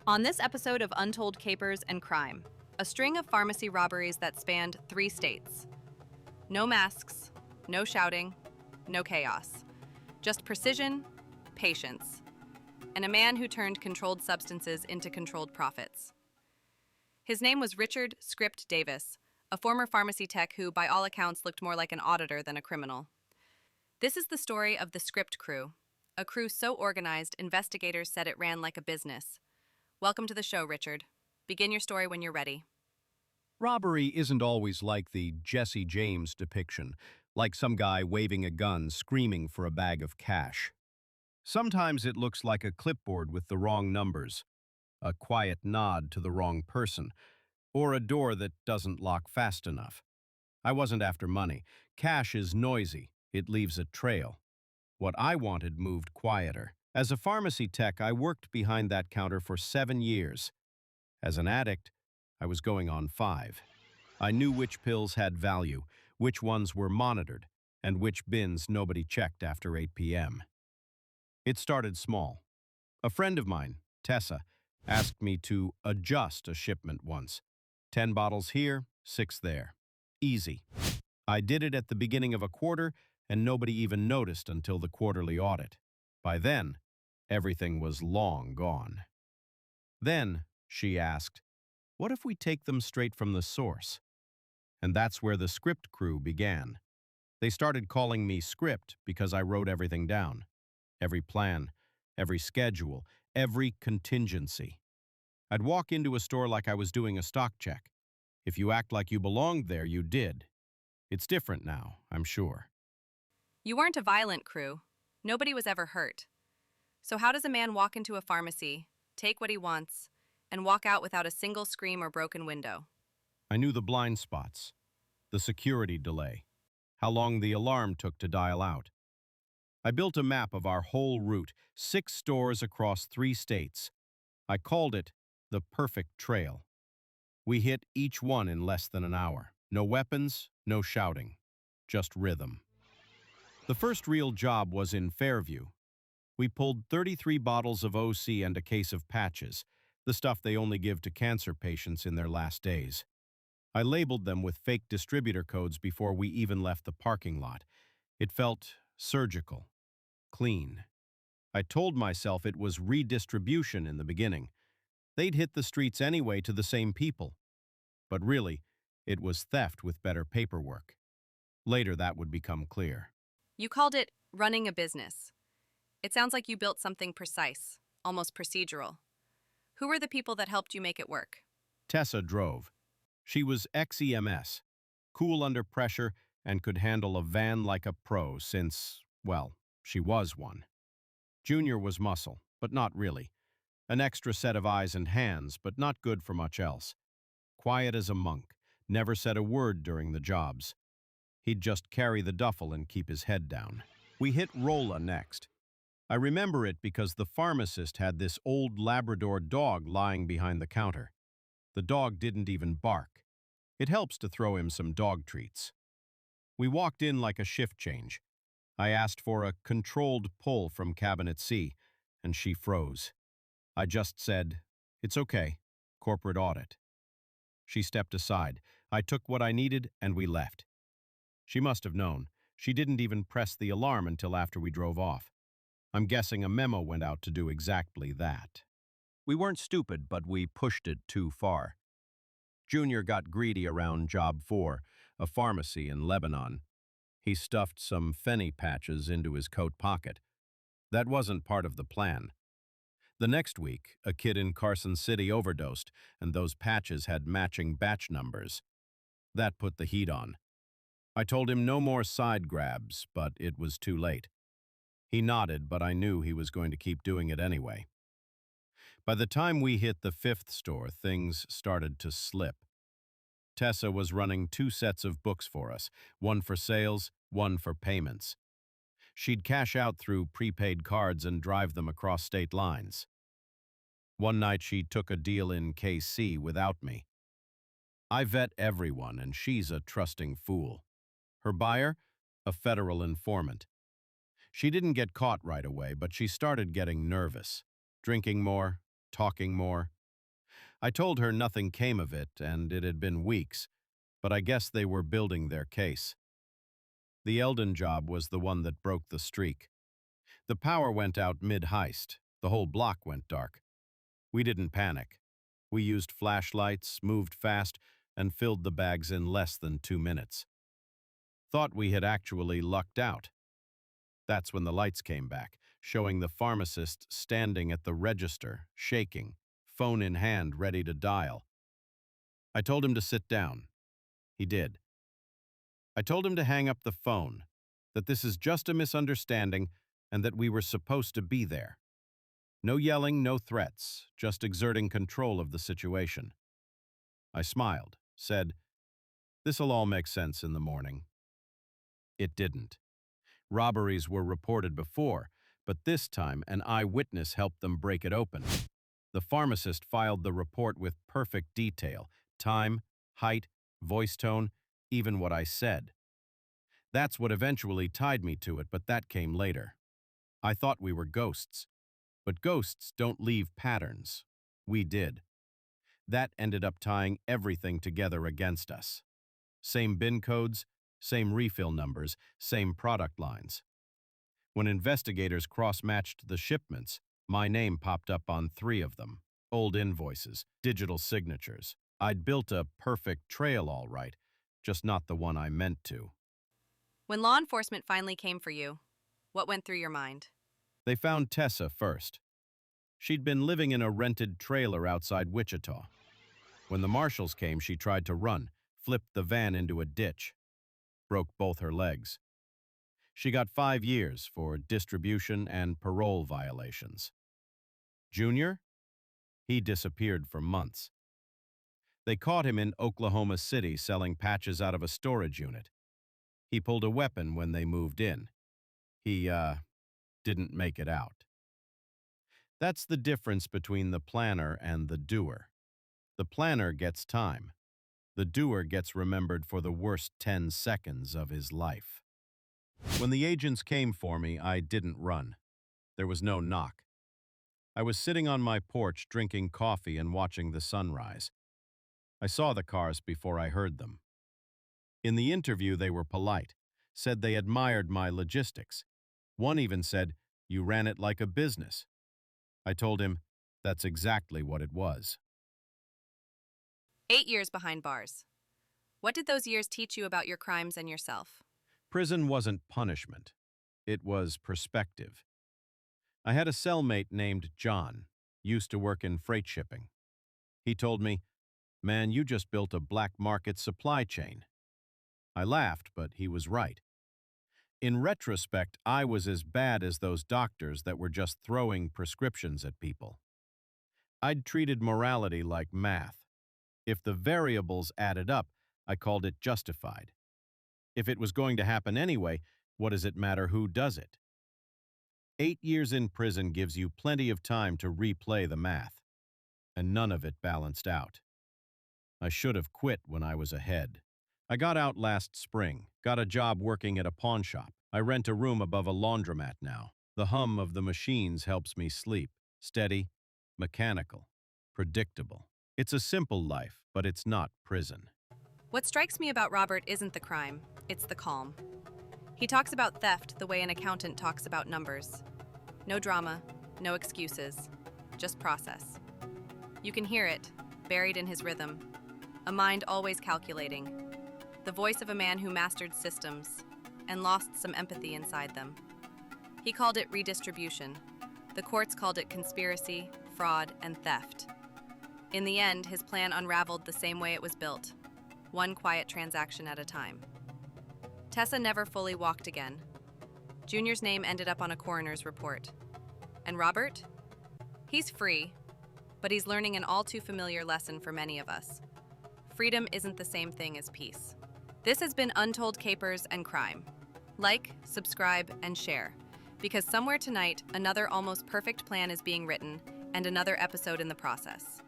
On this episode of Untold Capers and Crime, a string of pharmacy robberies that spanned 3 states. No masks, no shouting, no chaos. Just precision, patience, and a man who turned controlled substances into controlled profits. His name was Richard "Script" Davis, a former pharmacy tech who, by all accounts, looked more like an auditor than a criminal. This is the story of the Script Crew, a crew so organized investigators said it ran like a business. Welcome to the show, Richard. Begin your story when you're ready. Robbery isn't always like the Jesse James depiction, like some guy waving a gun screaming for a bag of cash. Sometimes it looks like a clipboard with the wrong numbers, a quiet nod to the wrong person, or a door that doesn't lock fast enough. I wasn't after money. Cash is noisy. It leaves a trail. What I wanted moved quieter. As a pharmacy tech, I worked behind that counter for 7 years. As an addict, I was going on 5. I knew which pills had value, which ones were monitored, and which bins nobody checked after 8 p.m. It started small. A friend of mine, Tessa, asked me to adjust a shipment once. 10 bottles here, 6 there. Easy. I did it at the beginning of a quarter, and nobody even noticed until the quarterly audit. By then, everything was long gone. Then, she asked, what if we take them straight from the source? And that's where the Script Crew began. They started calling me Script because I wrote everything down. Every plan, every schedule, every contingency. I'd walk into a store like I was doing a stock check. If you act like you belonged there, you did. It's different now, I'm sure. You weren't a violent crew. Nobody was ever hurt. So how does a man walk into a pharmacy, take what he wants, and walk out without a single scream or broken window? I knew the blind spots, the security delay, how long the alarm took to dial out. I built a map of our whole route, 6 stores across 3 states. I called it the perfect trail. We hit each one in less than an hour. No weapons, no shouting, just rhythm. The first real job was in Fairview. We pulled 33 bottles of OC and a case of patches, the stuff they only give to cancer patients in their last days. I labeled them with fake distributor codes before we even left the parking lot. It felt surgical, clean. I told myself it was redistribution in the beginning. They'd hit the streets anyway to the same people. But really, it was theft with better paperwork. Later, that would become clear. You called it running a business. It sounds like you built something precise, almost procedural. Who were the people that helped you make it work? Tessa drove. She was ex-EMS, cool under pressure, and could handle a van like a pro since, well, she was one. Junior was muscle, but not really. An extra set of eyes and hands, but not good for much else. Quiet as a monk, never said a word during the jobs. He'd just carry the duffel and keep his head down. We hit Rolla next. I remember it because the pharmacist had this old Labrador dog lying behind the counter. The dog didn't even bark. It helps to throw him some dog treats. We walked in like a shift change. I asked for a controlled pull from Cabinet C, and she froze. I just said, "It's okay, corporate audit." She stepped aside. I took what I needed, and we left. She must have known. She didn't even press the alarm until after we drove off. I'm guessing a memo went out to do exactly that. We weren't stupid, but we pushed it too far. Junior got greedy around Job 4, a pharmacy in Lebanon. He stuffed some Fenny patches into his coat pocket. That wasn't part of the plan. The next week, a kid in Carson City overdosed, and those patches had matching batch numbers. That put the heat on. I told him no more side grabs, but it was too late. He nodded, but I knew he was going to keep doing it anyway. By the time we hit the 5th store, things started to slip. Tessa was running 2 sets of books for us, one for sales, one for payments. She'd cash out through prepaid cards and drive them across state lines. One night she took a deal in KC without me. I vet everyone, and she's a trusting fool. Her buyer? A federal informant. She didn't get caught right away, but she started getting nervous. Drinking more, talking more. I told her nothing came of it, and it had been weeks, but I guess they were building their case. The Eldon job was the one that broke the streak. The power went out mid-heist. The whole block went dark. We didn't panic. We used flashlights, moved fast, and filled the bags in less than 2 minutes. Thought we had actually lucked out. That's when the lights came back, showing the pharmacist standing at the register, shaking, phone in hand, ready to dial. I told him to sit down. He did. I told him to hang up the phone, that this is just a misunderstanding and that we were supposed to be there. No yelling, no threats, just exerting control of the situation. I smiled, said, "This'll all make sense in the morning." It didn't. Robberies were reported before, but this time an eyewitness helped them break it open. The pharmacist filed the report with perfect detail, time, height, voice tone, even what I said. That's what eventually tied me to it, but that came later. I thought we were ghosts, but ghosts don't leave patterns. We did. That ended up tying everything together against us. Same bin codes, same refill numbers, same product lines. When investigators cross-matched the shipments, my name popped up on 3 of them. Old invoices, digital signatures. I'd built a perfect trail all right, just not the one I meant to. When law enforcement finally came for you, what went through your mind? They found Tessa first. She'd been living in a rented trailer outside Wichita. When the marshals came, she tried to run, flipped the van into a ditch, broke both her legs. She got 5 years for distribution and parole violations. Junior? He disappeared for months. They caught him in Oklahoma City selling patches out of a storage unit. He pulled a weapon when they moved in. He, didn't make it out. That's the difference between the planner and the doer. The planner gets time. The doer gets remembered for the worst 10 seconds of his life. When the agents came for me, I didn't run. There was no knock. I was sitting on my porch drinking coffee and watching the sunrise. I saw the cars before I heard them. In the interview, they were polite, said they admired my logistics. One even said, "You ran it like a business." I told him, that's exactly what it was. 8 years behind bars. What did those years teach you about your crimes and yourself? Prison wasn't punishment. It was perspective. I had a cellmate named John, used to work in freight shipping. He told me, "Man, you just built a black market supply chain." I laughed, but he was right. In retrospect, I was as bad as those doctors that were just throwing prescriptions at people. I'd treated morality like math. If the variables added up, I called it justified. If it was going to happen anyway, what does it matter who does it? 8 years in prison gives you plenty of time to replay the math, and none of it balanced out. I should have quit when I was ahead. I got out last spring, got a job working at a pawn shop. I rent a room above a laundromat now. The hum of the machines helps me sleep. Steady, mechanical, predictable. It's a simple life, but it's not prison. What strikes me about Robert isn't the crime, it's the calm. He talks about theft the way an accountant talks about numbers. No drama, no excuses, just process. You can hear it, buried in his rhythm. A mind always calculating. The voice of a man who mastered systems and lost some empathy inside them. He called it redistribution. The courts called it conspiracy, fraud, and theft. In the end, his plan unraveled the same way it was built, one quiet transaction at a time. Tessa never fully walked again. Junior's name ended up on a coroner's report. And Robert? He's free, but he's learning an all too familiar lesson for many of us. Freedom isn't the same thing as peace. This has been Untold Capers and Crime. Like, subscribe, and share, because somewhere tonight, another almost perfect plan is being written, and another episode in the process.